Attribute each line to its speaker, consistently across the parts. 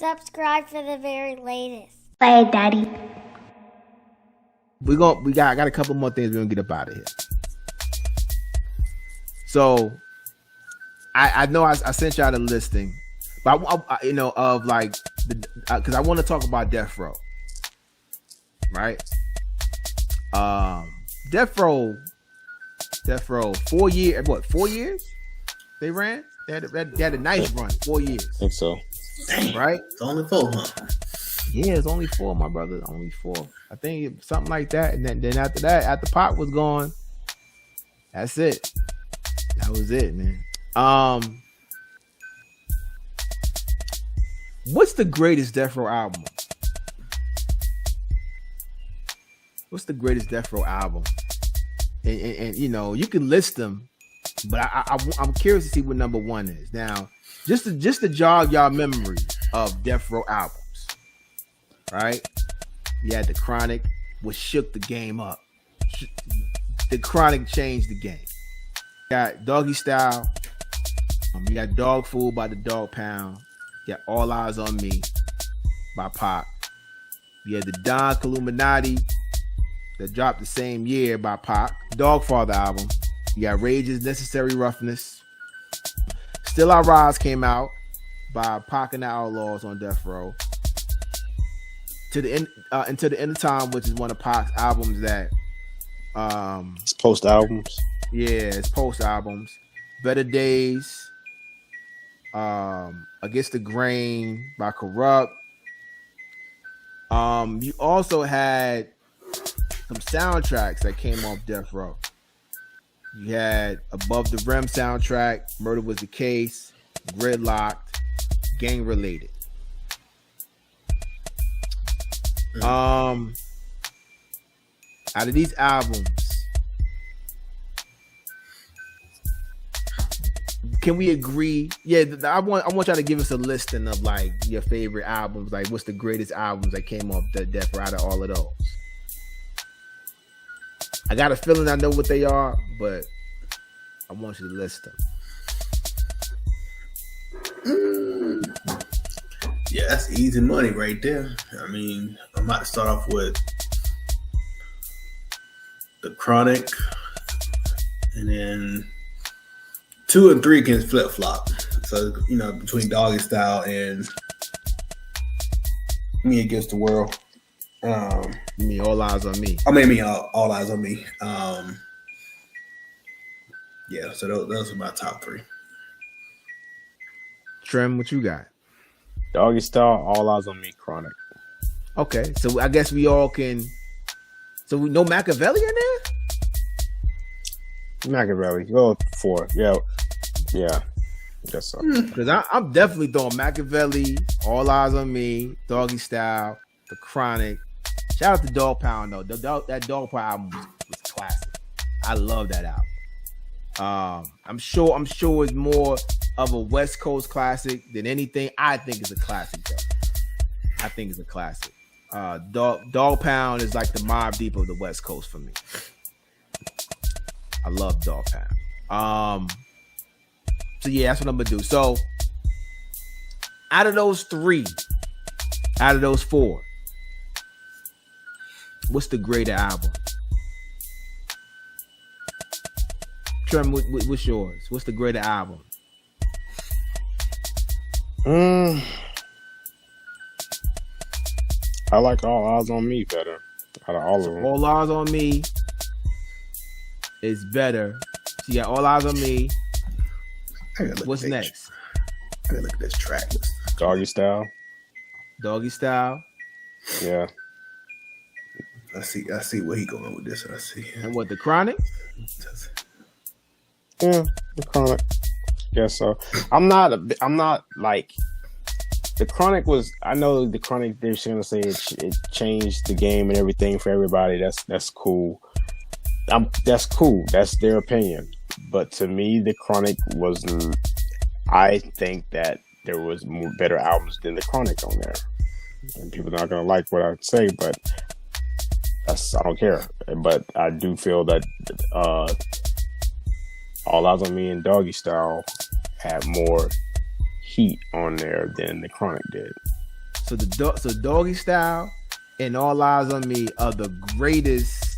Speaker 1: Subscribe for the very latest.
Speaker 2: Play it, Daddy.
Speaker 3: We got a couple more things we're gonna get up out of here. So I know I sent y'all the listing, but I of like because I want to talk about Deathrow, right? Deathrow 4 years. What, 4 years? They ran. They had a nice run. 4 years.
Speaker 4: I think so.
Speaker 5: Dang,
Speaker 3: right?
Speaker 5: It's only 4, huh?
Speaker 3: Yeah, it's only 4, my brother. Only 4. I think something like that. And then after that, after Pop was gone, that's it. That was it, man. What's the greatest Deathrow album? What's the greatest Deathrow album? And you know, you can list them, but I'm curious to see what number 1 is. Now, just to jog y'all memory of Deathrow albums, right? You had The Chronic, which shook the game up. The Chronic changed the game. You got Doggy Style. You got Dog Food by the Dog Pound. You got All Eyes on Me by Pac. You had the Don Illuminati that dropped the same year by Pac. Dogfather album. You got Rage's Necessary Roughness. Still I Rise came out by Pac and the Outlaws on Death Row. To the end, Until the End of Time, which is one of Pac's albums that
Speaker 4: It's post albums.
Speaker 3: yeah, it's post albums. Better Days, Against the Grain by Corrupt. You also had some soundtracks that came off Death Row. You had Above the Rim soundtrack, Murder Was the Case, Gridlocked, Gang Related. Out of these albums, can we agree? Yeah, I want y'all to give us a listing of like your favorite albums. Like, what's the greatest albums that came off the Death Row out of all of those? I got a feeling I know what they are, but I want you to list them.
Speaker 5: Yeah, that's easy money right there. I mean, I'm about to start off with The Chronic, and then 2 and 3 can flip flop. So, you know, between Doggy Style and Me Against the World.
Speaker 3: You mean All Eyes on Me?
Speaker 5: I mean, All Eyes on Me. Yeah, so those are my top 3.
Speaker 3: Trim, what you got?
Speaker 4: Doggy Style, All Eyes on Me, Chronic.
Speaker 3: Okay, so I guess we all can. So we know Machiavelli in there?
Speaker 4: Machiavelli. Well, 4. Yeah. I guess so.
Speaker 3: Because I'm definitely throwing Machiavelli, All Eyes on Me, Doggy Style, The Chronic. Shout out to Dog Pound though. That Dog Pound album was classic. I love that album. I'm sure it's more of a West Coast classic than anything. I think it's a classic though. I think it's a classic. Dog Pound is like the Mobb Deep of the West Coast for me. I love Dog Pound. So yeah, that's what I'm gonna do. So out of those 4, what's the greater album? Trem, what's yours? What's the greater album?
Speaker 4: I like All Eyes on Me better out of all of them.
Speaker 3: All Eyes on Me is better. So you got All Eyes on Me. What's next?
Speaker 5: I gotta look at this track list.
Speaker 4: Doggy Style.
Speaker 3: Doggy Style.
Speaker 4: Yeah.
Speaker 5: I see where he going with this. I see.
Speaker 3: And what, The Chronic?
Speaker 4: Yeah, The Chronic. Guess so. I'm not like The Chronic was. I know The Chronic. They're just gonna say it changed the game and everything for everybody. That's cool. That's cool. That's their opinion. But to me, The Chronic was. I think that there was better albums than The Chronic on there, and people are not gonna like what I say, but I don't care. But I do feel that All Eyes on Me and Doggy Style had more heat on there than The Chronic did.
Speaker 3: So Doggy Style and All Eyes on Me are the greatest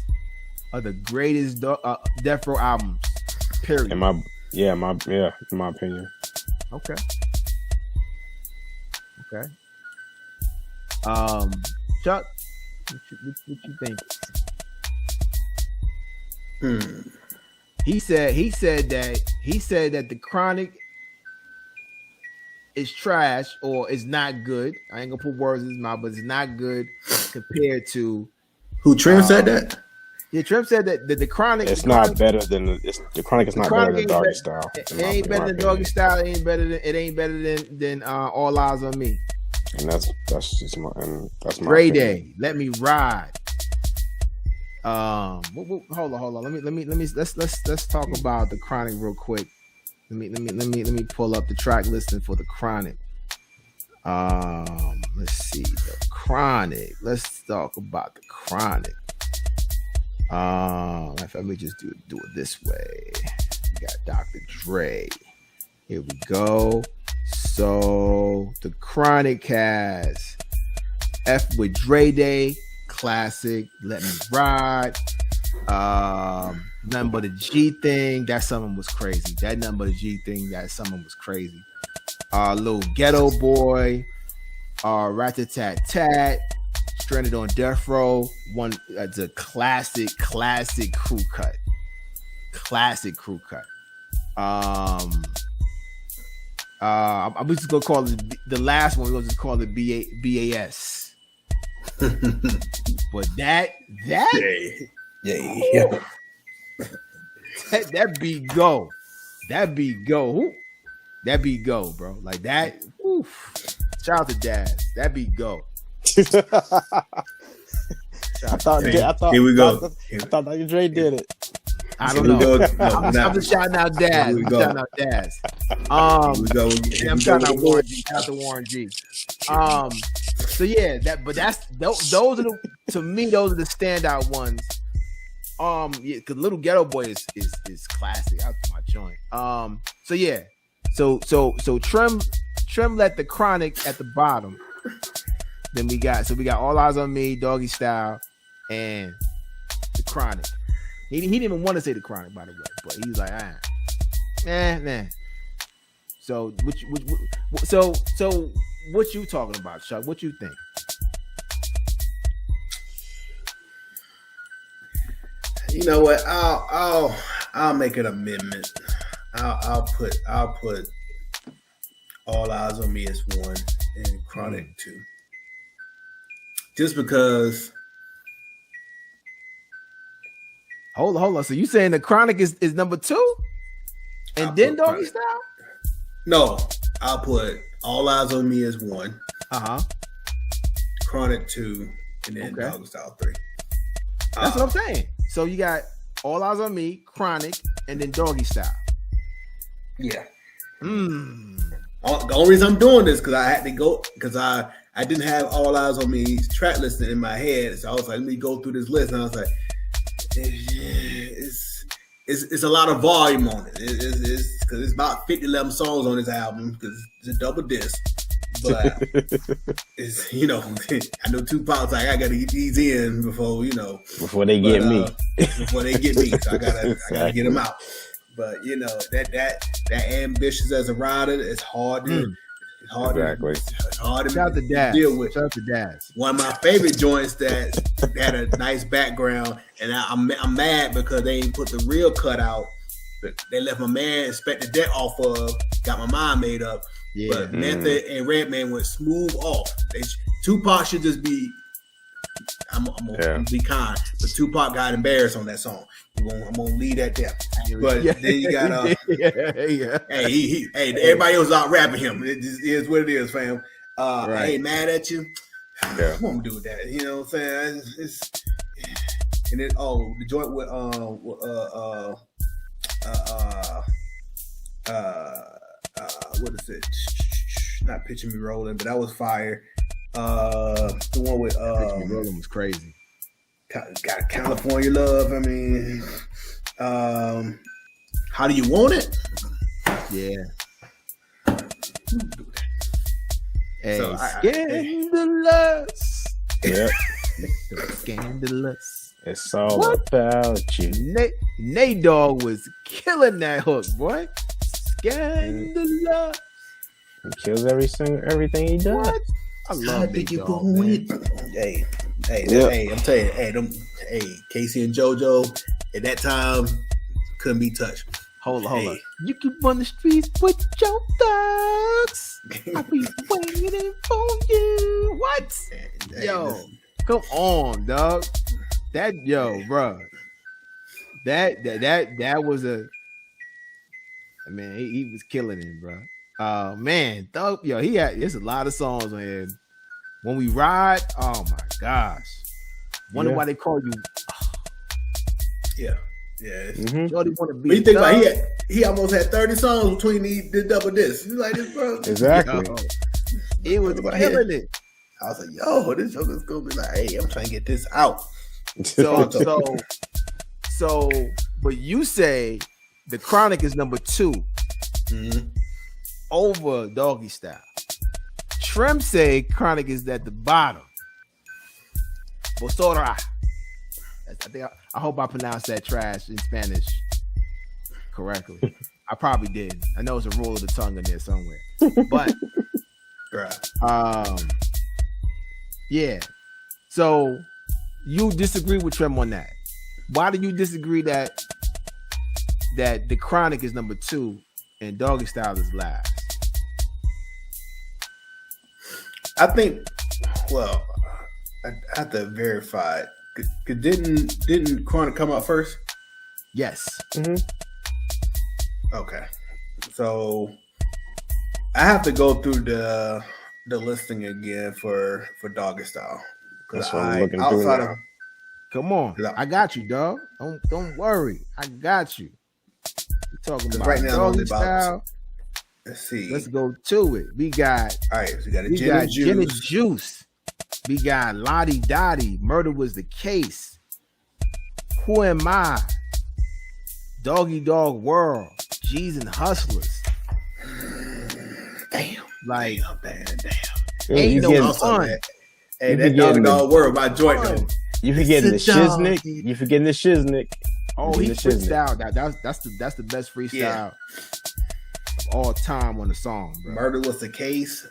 Speaker 3: Death Row albums. Period.
Speaker 4: In my opinion.
Speaker 3: Okay. Chuck, what you think? He said that the Chronic is trash or is not good. I ain't gonna put words in his mouth, but it's not good compared to
Speaker 5: who Trim said that?
Speaker 3: Yeah, Trim said that the Chronic.
Speaker 4: It's not better than the Chronic is not better than Doggy Style.
Speaker 3: It ain't better than Doggy Style. It ain't better than All Eyes on Me.
Speaker 4: And that's just my
Speaker 3: Dre
Speaker 4: opinion.
Speaker 3: Day. Let Me Ride. Hold on. Let's talk about the Chronic real quick. Let me pull up the track listing for the Chronic. Let's see the Chronic. Let's talk about the Chronic. Let me just do it this way. We got Dr. Dre. Here we go. So the Chronic has F with Dre Day, classic. Let Me Ride. Nothing But a G Thing. That something was crazy. That Nothing But a G Thing. That something was crazy. Little Ghetto Boy. Rat-a-tat-tat. Stranded on Death Row. That's a classic crew cut. Classic crew cut. I'm just gonna call it the last one. We're gonna just call it BAS. But that beat go. That beat go, bro. Like that. Oof. Shout out to Daz. That beat go.
Speaker 4: I thought
Speaker 5: Here we go.
Speaker 4: I thought Dr. Dre did it.
Speaker 3: I don't know. I'm just shouting out Daz. I'm shouting out Daz. I'm shouting out Warren G. Shout out to Warren G. So yeah, those are to me those are the standout ones. Yeah, because Little Ghetto Boy is classic. That's my joint. So yeah, so Trim let the Chronic at the bottom. Then we got All Eyes on Me, Doggy Style, and the Chronic. He didn't even want to say the Chronic, by the way, but he was like, nah. So what you talking about, Chuck? What you think?
Speaker 5: You know what? I'll make an amendment. I'll put All Eyes on Me as 1 and Chronic 2. Just because.
Speaker 3: Hold on. So you saying the Chronic is number 2? And then Doggy Style?
Speaker 5: No, I'll put All Eyes on Me as 1. Chronic 2, and then Doggy Style 3.
Speaker 3: That's what I'm saying. So you got All Eyes on Me, Chronic, and then Doggy Style.
Speaker 5: Yeah. The only reason I'm doing this because I had to go because I didn't have All Eyes on Me's track listing in my head, so I was like, let me go through this list, and I was like, it's a lot of volume on it. It's because it's about 50-11 songs on this album because it's a double disc. But it's I know Tupac's like I gotta get these in before
Speaker 4: they get me.
Speaker 5: Before they get me, so I gotta get them out. But that ambitious as a rider, it's hard to
Speaker 3: deal with. Shout out to Daz.
Speaker 5: One of my favorite joints that had a nice background, and I'm mad because they ain't put the real cut out. They left my man Inspector Deck off of. Got my mind made up. Yeah. But Method and Redman went smooth off. Tupac should just be. I'm gonna be kind, but Tupac got embarrassed on that song. I'm gonna leave that there. But then you got hey, everybody else out rapping him. It just is what it is, fam. I ain't mad at you. What I'm gonna do with that? You know what I'm saying? And then the joint with what is it? Not Picture Me Rolling, but that was fire. The one with
Speaker 3: Picture Me Rolling was crazy.
Speaker 5: Got California Love. I mean, How Do You Want It?
Speaker 3: Yeah. Hey,
Speaker 5: So
Speaker 3: scandalous.
Speaker 4: Yep.
Speaker 3: Scandalous.
Speaker 4: It's all
Speaker 3: What?
Speaker 4: about you.
Speaker 3: Nate Dogg was killing that hook, boy. Scandalous.
Speaker 4: He kills everything he does.
Speaker 3: What? I love Nate Dogg, man.
Speaker 5: Hey,
Speaker 4: Yep.
Speaker 5: hey, I'm telling you, Casey and JoJo at that time couldn't be touched.
Speaker 3: Hold
Speaker 5: Hey.
Speaker 3: on. You can run the streets with your thugs. I'll be waiting for you. What?
Speaker 5: Hey,
Speaker 3: Yo,
Speaker 5: listen.
Speaker 3: come on, dog. Bro. That was a. Man, he was killing it, bro. Man, Thug, there's a lot of songs on here. When We Ride, oh my gosh. Wonder why they call you.
Speaker 5: Yeah.
Speaker 3: Jody want to be.
Speaker 5: But you think about
Speaker 3: Thug.
Speaker 5: he almost had 30 songs between the double discs. You like this, bro?
Speaker 4: Exactly.
Speaker 3: Yo, it was
Speaker 5: About
Speaker 3: killing it.
Speaker 5: I was like, yo, this joker's gonna be like, hey, I'm trying to get this out.
Speaker 3: So, but you say the Chronic is number 2
Speaker 5: Mm-hmm.
Speaker 3: over Doggy Style. Trim say Chronic is at the bottom. Bosora. I hope I pronounced that trash in Spanish correctly. I probably did. I know it's a rule of the tongue in there somewhere. But
Speaker 5: Right.
Speaker 3: yeah. So you disagree with Trim on that. Why do you disagree that the Chronic is number 2 and Doggy Style is last?
Speaker 5: I think, well, I have to verify it. Didn't Chronic come out first?
Speaker 3: Yes.
Speaker 5: Okay. So I have to go through the listing again for Doggy Style.
Speaker 4: That's what I'm looking through now.
Speaker 3: Come on. I got you, dog. Don't worry. I got you. We're talking about
Speaker 5: right now,
Speaker 3: Doggy Style.
Speaker 5: Let's see.
Speaker 3: Let's go to it. We got
Speaker 5: All right, so we got a
Speaker 3: Gin and Juice. We got Lottie Dottie. Murder Was the Case. Who Am I? Doggy Dog World. G's and Hustlers.
Speaker 5: Damn.
Speaker 3: Like,
Speaker 5: damn.
Speaker 3: ain't no
Speaker 5: Also,
Speaker 3: fun.
Speaker 5: man, hey, that Doggy Dog World, my joint though.
Speaker 4: You forgetting the
Speaker 5: It's a dog.
Speaker 4: Shiznick. You forgetting the Shiznick.
Speaker 3: Oh, he freestyled. That's the best freestyle of all time on the song, bro.
Speaker 5: Murder Was the Case.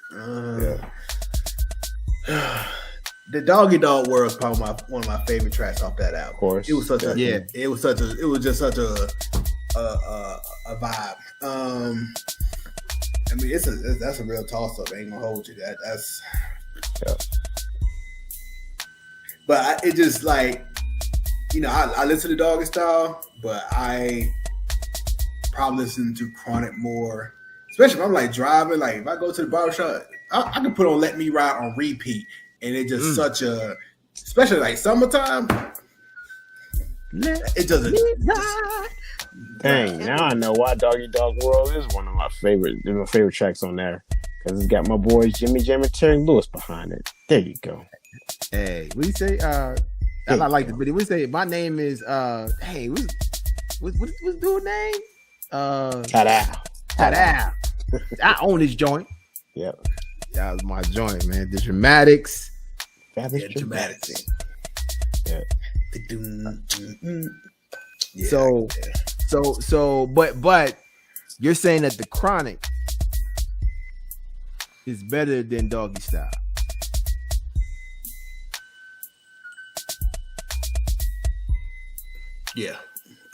Speaker 5: The Doggy Dog World is probably one of my favorite tracks off that album.
Speaker 4: Of course.
Speaker 5: It was such a
Speaker 3: Yeah.
Speaker 5: It was just such a vibe. I mean, that's a real toss up. I ain't gonna hold you. That's.
Speaker 4: Yeah.
Speaker 5: But it just like, I listen to Doggy Style, but I probably listen to Chronic more, especially if I'm like driving. Like if I go to the barbershop, I can put on Let Me Ride on repeat, and it's just such a, especially like summertime. It doesn't.
Speaker 4: Dang, now I know why Doggy Dog World is one of my favorite tracks on there. Because it's got my boys Jimmy Jam and Terry Lewis behind it. There you go.
Speaker 3: Hey, we say I like the video. We say my name is hey, what's dude's name?
Speaker 4: Ta-da.
Speaker 3: I own this joint.
Speaker 4: Yep.
Speaker 3: That was my joint, man. The Dramatics.
Speaker 5: Dramatics.
Speaker 4: Yeah.
Speaker 3: So, but you're saying that the Chronic is better than Doggy Style.
Speaker 5: Yeah,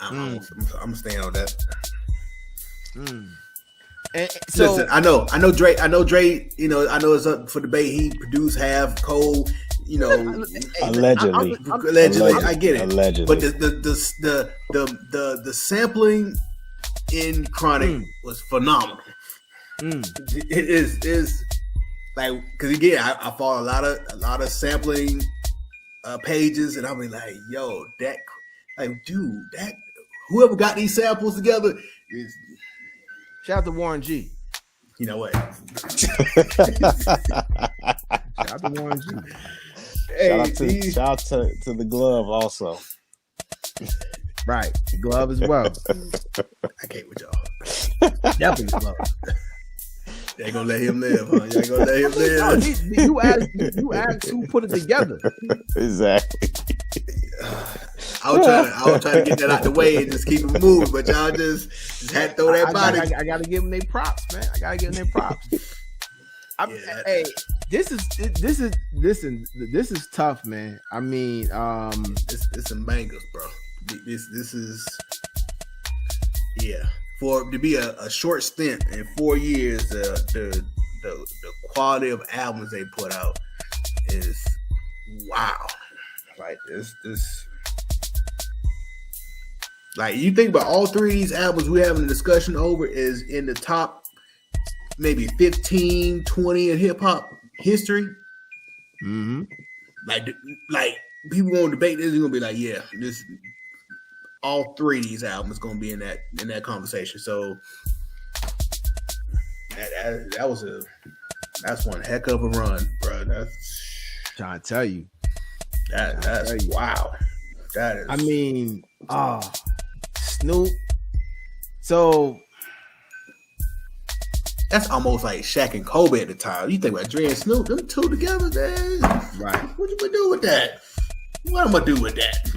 Speaker 5: I'm staying on that.
Speaker 3: And so,
Speaker 5: listen, I know Dre. I know it's up for debate. He produced half Cole.
Speaker 4: Allegedly.
Speaker 5: I get it.
Speaker 4: Allegedly.
Speaker 5: But the sampling in Chronic was phenomenal. It is like, because again, I follow a lot of sampling pages, and I'll be like, yo, that, like, dude, that whoever got these samples together is.
Speaker 3: shout out to Warren G.
Speaker 5: You know what?
Speaker 3: Shout out to Warren G.
Speaker 4: Shout out to the glove also.
Speaker 3: Right, the glove as well.
Speaker 5: I can't with y'all.
Speaker 3: Definitely the glove.
Speaker 5: They ain't gonna let him live, huh? You ain't gonna let him
Speaker 3: No,
Speaker 5: live.
Speaker 3: you asked who put it together.
Speaker 4: Exactly.
Speaker 5: I was trying to get that out the way and just keep it moving, but y'all just had to throw that body.
Speaker 3: I gotta give them their props, man. I gotta give them their props. Hey, this is tough, man. I mean,
Speaker 5: it's some bangers, bro. This is for to be a short stint in 4 years. The quality of albums they put out is wow. Like this. Like you think about all three of these albums we having a discussion over is in the top maybe 15, 20 in hip hop history.
Speaker 3: mm-hmm.
Speaker 5: Like people gonna debate this, they're gonna be like, yeah, this all three of these albums gonna be in that conversation. So that's one heck of a run, bro. That's
Speaker 3: trying to tell you.
Speaker 5: That's wow. That is.
Speaker 3: I mean, Snoop. So
Speaker 5: that's almost like Shaq and Kobe at the time. You think about Dre and Snoop, them two together, man.
Speaker 3: Right.
Speaker 5: What you gonna do with that? What am I gonna do with that?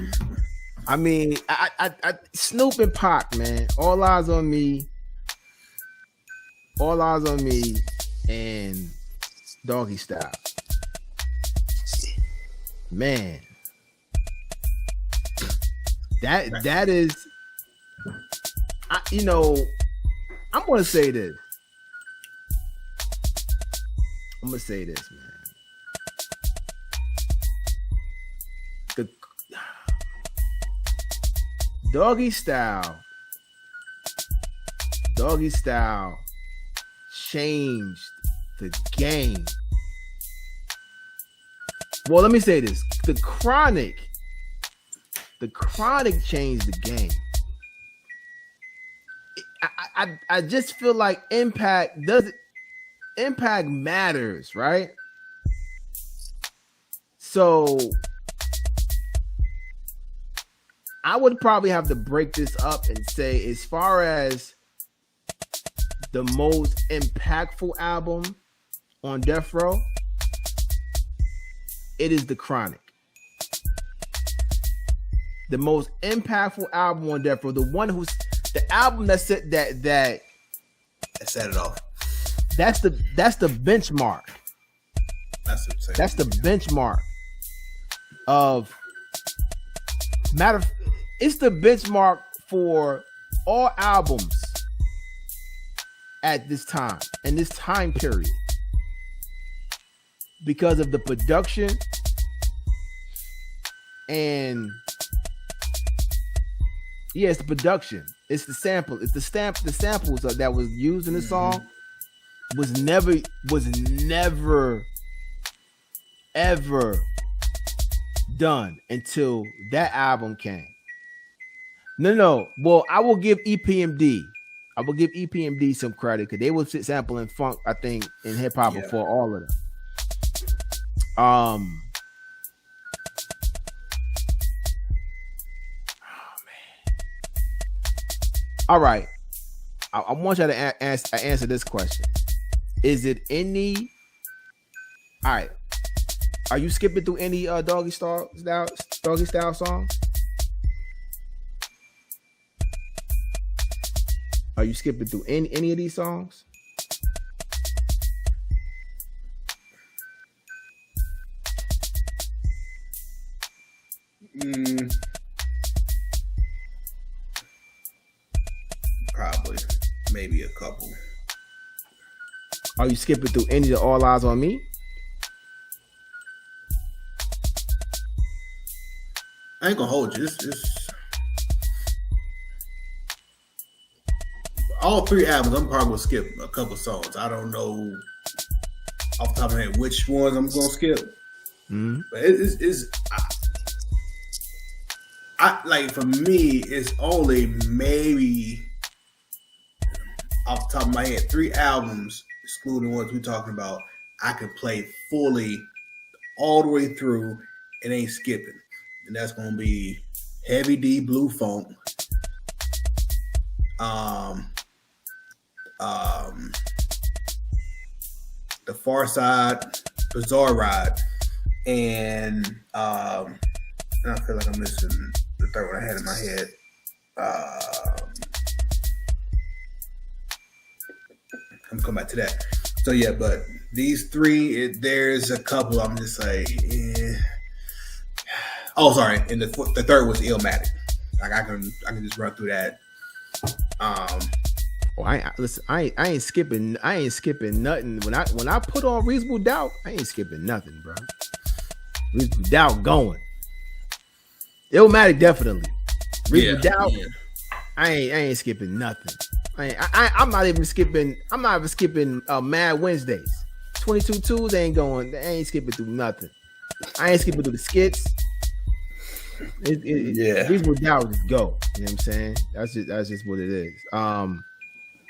Speaker 3: I mean, I Snoop and Pac, man. All Eyes on Me. All Eyes on Me and Doggy Style. Man. That is, I'm gonna say this. Man. The Doggy Style changed the game. Well, let me say this. The Chronic changed the game. I just feel like impact matters, right? So I would probably have to break this up and say, as far as the most impactful album on Death Row, it is The Chronic. The most impactful album on Death Row, the album that set that
Speaker 5: set it off.
Speaker 3: That's the benchmark. That's the benchmark of it's the benchmark for all albums at this time, in this time period, because of the production and it's the production, it's the sample, it's the samples that was used in the song was never ever done until that album came. No. Well, I will give EPMD some credit because they were sampling funk, I think, in hip hop before all of them. All right. I want you to answer this question. Is it any? All right. Are you skipping through any Doggy Style song? Are you skipping through any of these songs?
Speaker 5: Probably, maybe a couple.
Speaker 3: Are you skipping through any of the All Eyes on Me?
Speaker 5: I ain't gonna hold you. This all three albums. I'm probably gonna skip a couple songs. I don't know off the top of my head which ones I'm gonna skip.
Speaker 3: Mm-hmm.
Speaker 5: But it's I like, for me, it's only maybe off the top of my head 3 albums, excluding the ones we're talking about, I could play fully all the way through and ain't skipping. And that's gonna be Heavy D, Blue Funk, The Far Side, Bizarre Ride, and I feel like I'm missing the third one I had in my head. I'm coming back to that. So yeah, but these three, there's a couple I'm just like, oh, sorry, and the third was Illmatic. Like I can just run through that.
Speaker 3: Listen, I ain't skipping nothing. When I put on Reasonable Doubt, I ain't skipping nothing, bro. Reasonable Doubt going. Illmatic definitely. Reasonable Doubt. Yeah. I ain't skipping nothing. I'm not even skipping Mad Wednesdays. 22 Twos ain't going. I ain't skipping through nothing. I ain't skipping through the skits. Reasonable Doubt just go. You know what I'm saying? That's just what it is.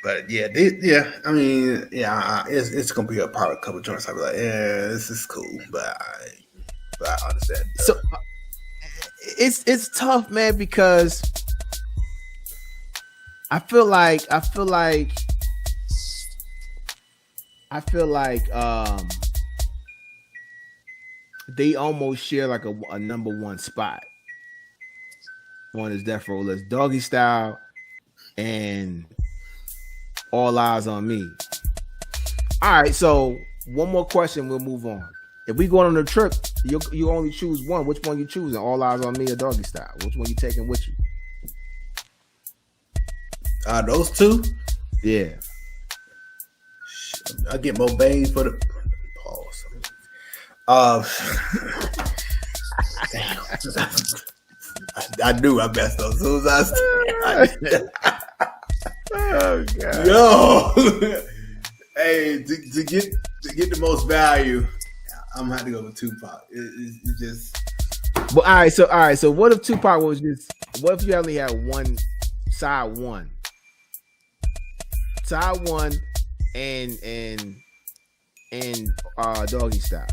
Speaker 5: But it's gonna be a part of a couple joints. I'll be like, yeah, this is cool, but I understand.
Speaker 3: So it's tough, man, because I feel like they almost share like a number one spot on his Death Row list. Doggy Style and All Eyes on Me. All right, so one more question, we'll move on. If we going on a trip, you only choose one. Which one you choosing? All Eyes on Me or Doggy Style? Which one you taking with you?
Speaker 5: Those two?
Speaker 3: Yeah.
Speaker 5: I get more bangs for the pause. I knew I messed up as soon as
Speaker 3: Oh God.
Speaker 5: Yo, hey, to get the most value, I'm gonna have to go with Tupac. It just.
Speaker 3: But all right. So what if Tupac was just? What if you only had side one, and Doggy Style?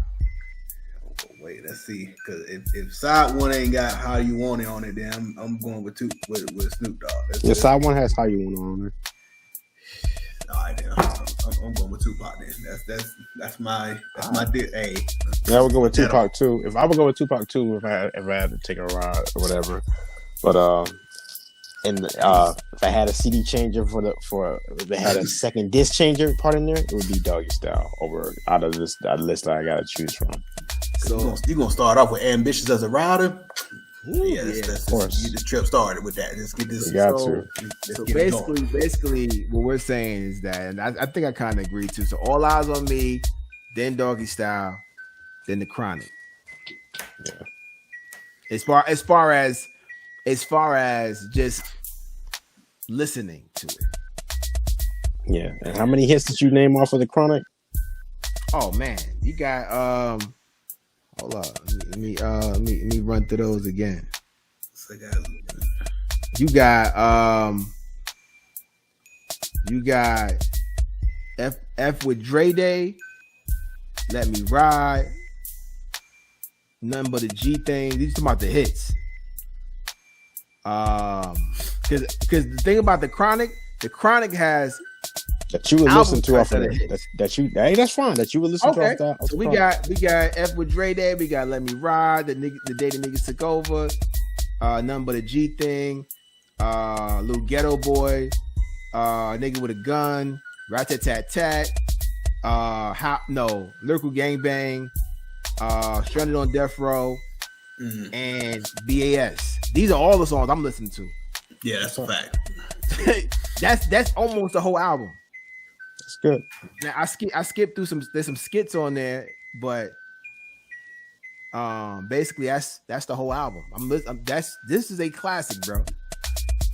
Speaker 5: Wait, let's see. Because if side one ain't got How You Want It on it, then I'm going with Snoop Dogg.
Speaker 4: Side one has How You Want It on it.
Speaker 5: All right, then I'm going with Tupac. Then that's my hey.
Speaker 4: Yeah, I would go with Tupac too. If I would go with Tupac too, if I had to take a ride or whatever. But if I had a CD changer if they had a second disc changer part in there, it would be Doggy Style out of the list that I gotta choose from.
Speaker 5: So you're gonna start off with Ambitious as a rider. Let's get this trip started with that. Let's get this.
Speaker 3: So basically, what we're saying is that, and I think I kind of agree too. So All Eyes on Me, then Doggy Style, then The Chronic.
Speaker 4: Yeah.
Speaker 3: As far as just listening to it.
Speaker 4: Yeah. And how many hits did you name off of The Chronic?
Speaker 3: Oh man, you got hold up. Let me run through those again. You got F with Dre Day, Let Me Ride, Nothing But a G Thing. These are about the hits. Because the thing about the Chronic has
Speaker 4: that you would listen to off of it. That's fine. That you would listen to off that.
Speaker 3: So we got F with Dre Day, we got Let Me Ride, the day the niggas took over, Nothing But a G Thing, Little Ghetto Boy, Nigga with a Gun, Rat-Tat-Tat-Tat, Lyrical Gangbang, Stranded on Death Row, and BAS. These are all the songs I'm listening to.
Speaker 5: Yeah, that's a fact.
Speaker 3: That's almost the whole album.
Speaker 4: That's good.
Speaker 3: Now I skipped through there's some skits on there, but basically that's the whole album. This is a classic, bro.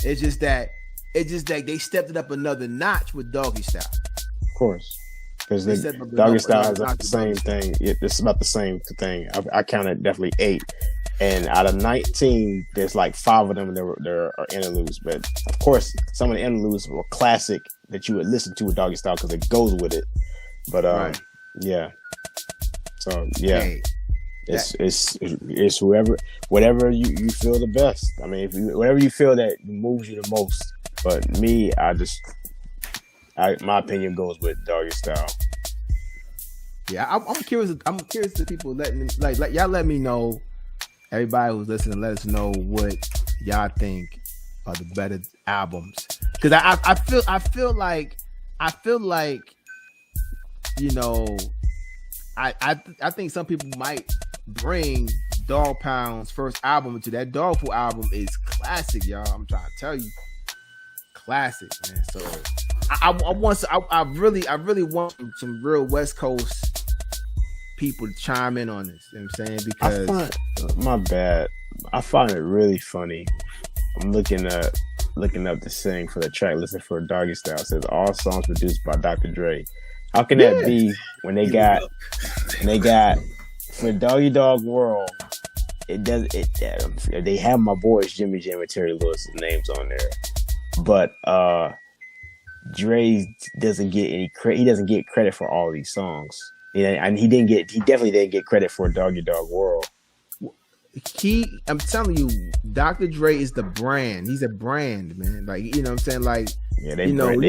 Speaker 3: It's just that they stepped it up another notch with Doggy Style.
Speaker 4: Of course. Because Doggy Style is about the same thing. It's about the same thing. I counted definitely 8. And out of 19, there's like 5 of them there are interludes. But of course, some of the interludes were classic that you would listen to with Doggy Style because it goes with it. But
Speaker 3: right.
Speaker 4: Yeah. So yeah.
Speaker 3: Hey,
Speaker 4: it's whatever you feel the best. I mean, whatever you feel that moves you the most. But me, my opinion goes with Doggy Style.
Speaker 3: Yeah, I'm curious. I'm curious to people letting like y'all let me know. Everybody who's listening, let us know what y'all think are the better albums. Because I feel like you know I think some people might bring Dog Pound's first album to that Dogful album is classic, y'all. I'm trying to tell you, classic, man. So I really want some real West Coast people to chime in on this. You know what I'm saying? Because
Speaker 4: I find it really funny. I'm looking up the sing for the track listed for Doggy Style. It says all songs produced by Dr. Dre. How can that be when they got for Doggy Dog World? They have my boys Jimmy Jam and Terry Lewis's names on there, but Dre doesn't get any credit. He doesn't get credit for all these songs. And he definitely didn't get credit for Doggy Dog World.
Speaker 3: I'm telling you, Dr. Dre is the brand. He's a brand, man. Like, you know what I'm saying? Like,
Speaker 4: yeah,
Speaker 3: you don't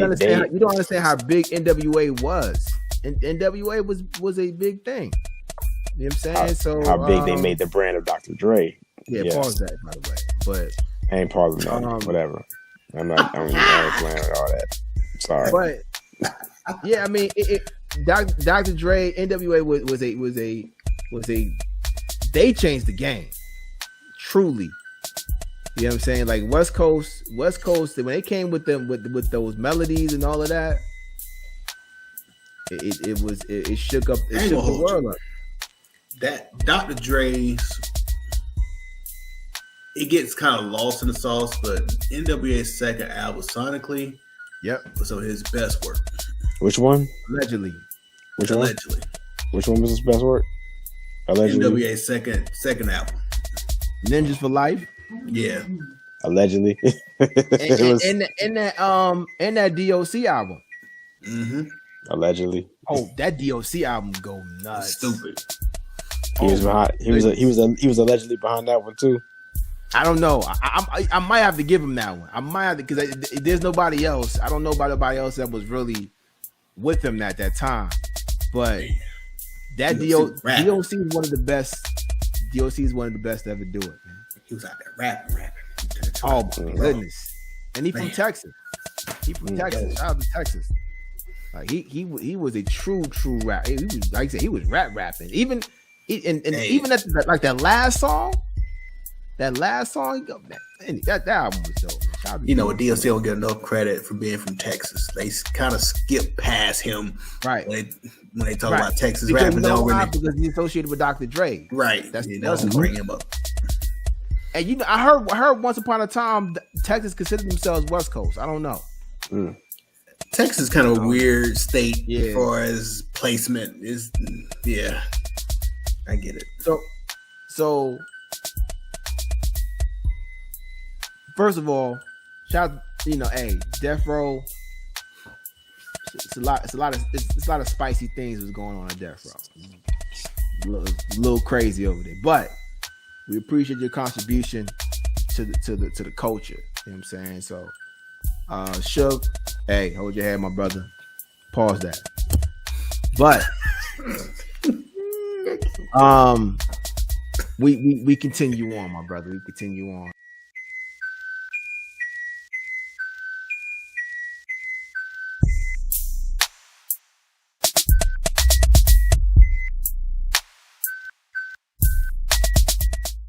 Speaker 3: understand how big NWA was. And NWA was a big thing. You know what I'm saying?
Speaker 4: How big they made the brand of Dr. Dre.
Speaker 3: Yeah, pause that, by the way. But
Speaker 4: I ain't pausing that. Whatever. I'm not playing with all that. Sorry.
Speaker 3: But yeah, I mean, Dr. Dre, NWA was a they changed the game. Truly. You know what I'm saying? Like West Coast, when they came with them with those melodies and all of that, it shook the world up.
Speaker 5: That Dr. Dre's, it gets kind of lost in the sauce, but NWA's second album sonically, was some of his best work.
Speaker 4: Which one?
Speaker 3: Allegedly.
Speaker 4: Which one was his best work? Allegedly.
Speaker 5: NWA's second album.
Speaker 3: Ninjas for Life.
Speaker 5: Yeah.
Speaker 4: Allegedly.
Speaker 3: and that DOC album.
Speaker 5: Mm-hmm.
Speaker 4: Allegedly.
Speaker 3: Oh, that DOC album go nuts.
Speaker 5: Stupid.
Speaker 4: He was allegedly behind that one too.
Speaker 3: I don't know. I might have to give him that one. I might have to, because there's nobody else. I don't know about nobody else that was really with him at that time. But that DOC is one of the best. DOC is one of the best to ever do it, man.
Speaker 5: He was out there rapping.
Speaker 3: Oh my goodness! And he from Texas. Texas. Shout out to Texas. Like he was a true rap. He was, like I said, he was rapping. Even at that last song. That album was dope.
Speaker 5: You know, DLC don't get enough credit for being from Texas. They kind of skip past him,
Speaker 3: right?
Speaker 5: When they talk about Texas
Speaker 3: because
Speaker 5: rapping,
Speaker 3: because he's associated with Dr. Dre,
Speaker 5: right?
Speaker 3: That's
Speaker 5: bring him up.
Speaker 3: And you know, I heard once upon a time Texas considered themselves West Coast. I don't know.
Speaker 5: Texas is kind of a weird state as far as placement is. Yeah, I get it.
Speaker 3: So. First of all, shout, Deathrow. It's a lot of spicy things was going on at Deathrow. A little crazy over there, but we appreciate your contribution to the culture. You know what I'm saying? So, Suge, hey, hold your head, my brother. Pause that. But, we continue on, my brother. We continue on.